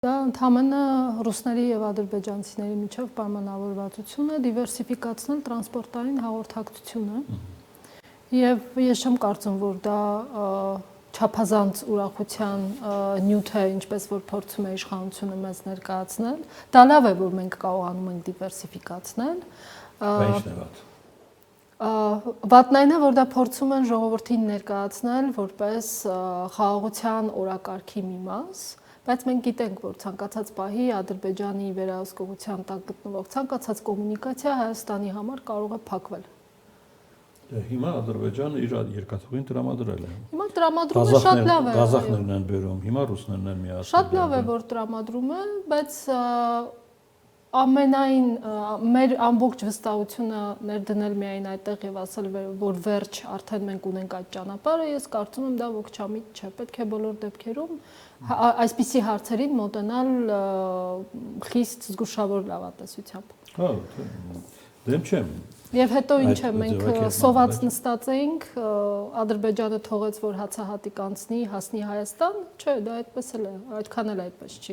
Դա ընդհանրապես ռուսների եւ ադրբեջանցիների միջև պայմանավորվածություն է դիվերսիֆիկացնել տրանսպորտային հաղորդակցությունը։ Եվ ես չեմ կարծում, որ դա չափազանց ուրախության նյութ է, ինչպես որ փորձում է իշխանությունը մեզ ներկայացնել։ Դա լավ է, որ մենք կարողանում ենք դիվերսիֆիկացնել։ Ինչն է վատ։ Վատն այն է, որ դա փորձում են ժողովրդին ներկայացնել որպես խաղաղության օրակարգի մի մաս, բայց մենք գիտենք, որ ցանկացած պահի Ադրբեջանի վերահսկողության տակ գտնվող ցանկացած կոմունիկացիա Հայաստանի համար կարող է փակվել։ Հիմա Ադրբեջանը իր երկաթուղին տրամադրել է։ Հիմա տրամադրումը շատ լավ է։ Ղազախներն են բերում, հիմա ռուսներն են միացել։ Շատ լավ է, որ տրամադրում է, բայց ամենայն մեր ամբողջ վստահությունը ներդնել միայն այդտեղ եւ ասել, որ վերջ արդեն մենք ունենք այդ ճանապարհը, ես կարծում եմ դա ողջամիտ չէ։ Պետք է բոլոր դեպքերում այսպիսի հարցերին մոտենալ խիստ զգուշավոր լավատեսությամբ։ Հա, դեմ չեմ։ Եվ հետո ինչ է, մենք սոված նստած էինք, Ադրբեջանը թողեց, որ հացահատիկ անցնի, հասնի Հայաստան, չէ, դա այդպես էլ է, այդքան էլ այդպես չի։